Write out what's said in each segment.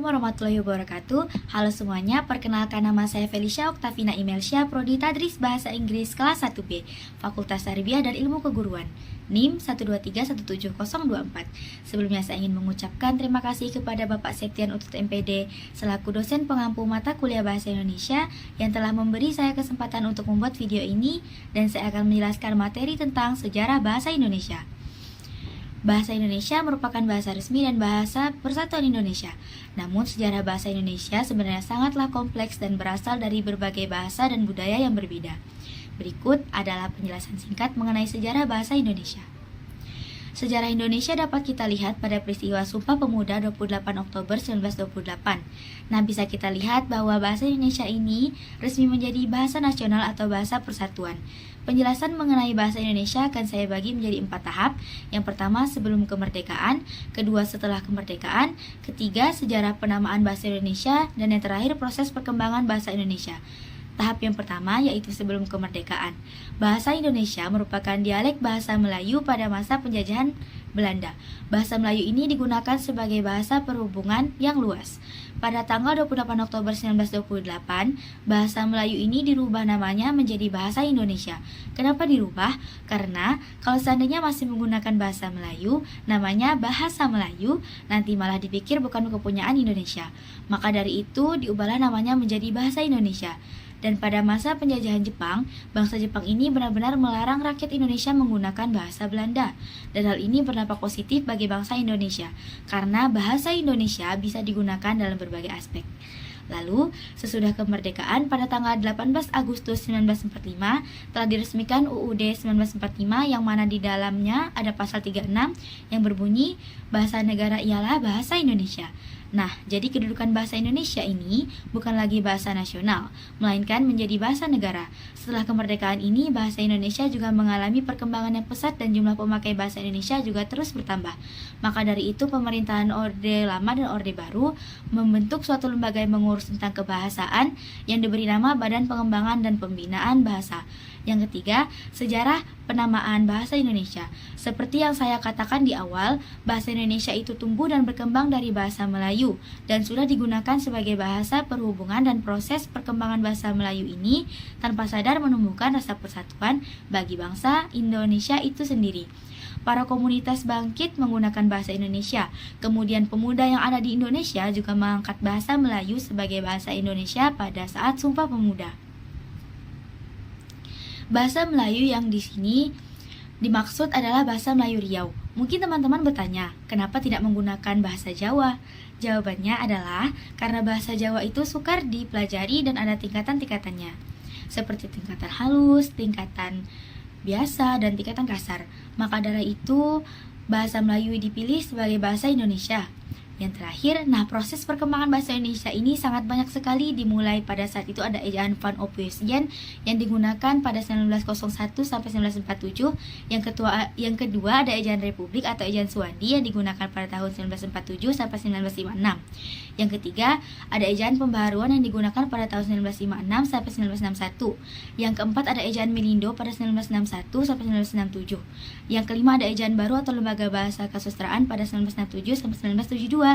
warahmatullahi wabarakatuh. Halo semuanya, perkenalkan nama saya Felicia Oktavina Imelsia, Prodi Tadris Bahasa Inggris kelas 1B, Fakultas Tarbiyah dan Ilmu Keguruan, NIM 123170024. Sebelumnya saya ingin mengucapkan terima kasih kepada Bapak Septian Utut MPD selaku dosen pengampu mata kuliah Bahasa Indonesia yang telah memberi saya kesempatan untuk membuat video ini, dan saya akan menjelaskan materi tentang sejarah bahasa Indonesia. Bahasa Indonesia merupakan bahasa resmi dan bahasa persatuan Indonesia. Namun sejarah bahasa Indonesia sebenarnya sangatlah kompleks dan berasal dari berbagai bahasa dan budaya yang berbeda. Berikut adalah penjelasan singkat mengenai sejarah bahasa Indonesia. Sejarah Indonesia dapat kita lihat pada peristiwa Sumpah Pemuda 28 Oktober 1928. Nah, bisa kita lihat bahwa bahasa Indonesia ini resmi menjadi bahasa nasional atau bahasa persatuan. Penjelasan mengenai bahasa Indonesia akan saya bagi menjadi 4 tahap. Yang pertama, sebelum kemerdekaan, kedua, setelah kemerdekaan, ketiga, sejarah penamaan bahasa Indonesia, dan yang terakhir, proses perkembangan bahasa Indonesia. Tahap yang pertama yaitu sebelum kemerdekaan. Bahasa Indonesia merupakan dialek bahasa Melayu pada masa penjajahan Belanda. Bahasa Melayu ini digunakan sebagai bahasa perhubungan yang luas. Pada tanggal 28 Oktober 1928, bahasa Melayu ini dirubah namanya menjadi Bahasa Indonesia. Kenapa dirubah? Karena kalau seandainya masih menggunakan bahasa Melayu, namanya Bahasa Melayu, nanti malah dipikir bukan kepunyaan Indonesia. Maka dari itu diubahlah namanya menjadi Bahasa Indonesia. Dan pada masa penjajahan Jepang, bangsa Jepang ini benar-benar melarang rakyat Indonesia menggunakan bahasa Belanda. Dan hal ini berdampak positif bagi bangsa Indonesia, karena bahasa Indonesia bisa digunakan dalam berbagai aspek. Lalu, sesudah kemerdekaan pada tanggal 18 Agustus 1945 telah diresmikan UUD 1945 yang mana di dalamnya ada pasal 36 yang berbunyi bahasa negara ialah bahasa Indonesia. Nah, jadi kedudukan bahasa Indonesia ini bukan lagi bahasa nasional, melainkan menjadi bahasa negara. Setelah kemerdekaan ini, bahasa Indonesia juga mengalami perkembangan yang pesat dan jumlah pemakai bahasa Indonesia juga terus bertambah. Maka dari itu, pemerintahan Orde Lama dan Orde Baru membentuk suatu lembaga yang mengurus tentang kebahasaan yang diberi nama Badan Pengembangan dan Pembinaan Bahasa. Yang ketiga, sejarah penamaan bahasa Indonesia. Seperti yang saya katakan di awal, bahasa Indonesia itu tumbuh dan berkembang dari bahasa Melayu dan sudah digunakan sebagai bahasa perhubungan, dan proses perkembangan bahasa Melayu ini tanpa sadar menumbuhkan rasa persatuan bagi bangsa Indonesia itu sendiri. Para komunitas bangkit menggunakan bahasa Indonesia. Kemudian pemuda yang ada di Indonesia juga mengangkat bahasa Melayu sebagai bahasa Indonesia pada saat Sumpah Pemuda. Bahasa Melayu yang di sini dimaksud adalah bahasa Melayu Riau. Mungkin teman-teman bertanya, kenapa tidak menggunakan bahasa Jawa? Jawabannya adalah karena bahasa Jawa itu sukar dipelajari dan ada tingkatan-tingkatannya, seperti tingkatan halus, tingkatan biasa, dan tingkatan kasar. Maka dari itu, bahasa Melayu dipilih sebagai bahasa Indonesia. Yang terakhir, proses perkembangan bahasa Indonesia ini sangat banyak sekali. Dimulai pada saat itu ada ejaan Van Ophuijsen yang digunakan pada 1901 sampai 1947. Yang kedua ada ejaan Republik atau ejaan Suwandi yang digunakan pada tahun 1947 sampai 1956. Yang ketiga ada ejaan Pembaharuan yang digunakan pada tahun 1956 sampai 1961. Yang keempat ada ejaan Melindo pada 1961 sampai 1967. Yang kelima ada ejaan baru atau Lembaga Bahasa Kasustraan pada 1967 sampai 1972.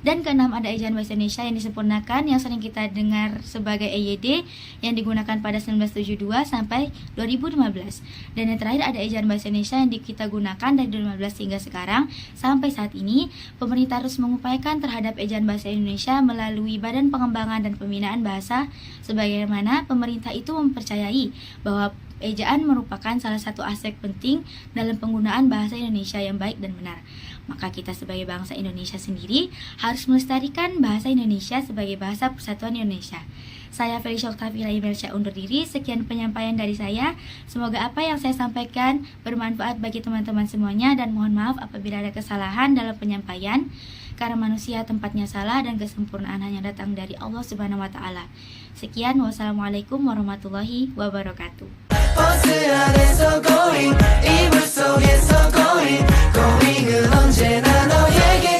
Dan keenam ada ejaan bahasa Indonesia yang disempurnakan yang sering kita dengar sebagai EYD yang digunakan pada 1972 sampai 2015. Dan yang terakhir ada ejaan bahasa Indonesia yang kita gunakan dari 2015 hingga sekarang. Sampai saat ini, pemerintah terus mengupayakan terhadap ejaan bahasa Indonesia melalui Badan Pengembangan dan Pembinaan Bahasa, sebagaimana pemerintah itu mempercayai bahwa ejaan merupakan salah satu aspek penting dalam penggunaan bahasa Indonesia yang baik dan benar. Maka kita sebagai bangsa Indonesia sendiri harus melestarikan bahasa Indonesia sebagai bahasa persatuan Indonesia. Saya Felicia Oktavina Imelsia undur diri. Sekian penyampaian dari saya. Semoga apa yang saya sampaikan bermanfaat bagi teman-teman semuanya, dan mohon maaf apabila ada kesalahan dalam penyampaian, karena manusia tempatnya salah dan kesempurnaan hanya datang dari Allah Subhanahu wa taala. Sekian, wassalamualaikum warahmatullahi wabarakatuh. 버스 안에서 going 이불 속에서 going going은 언제나 너에게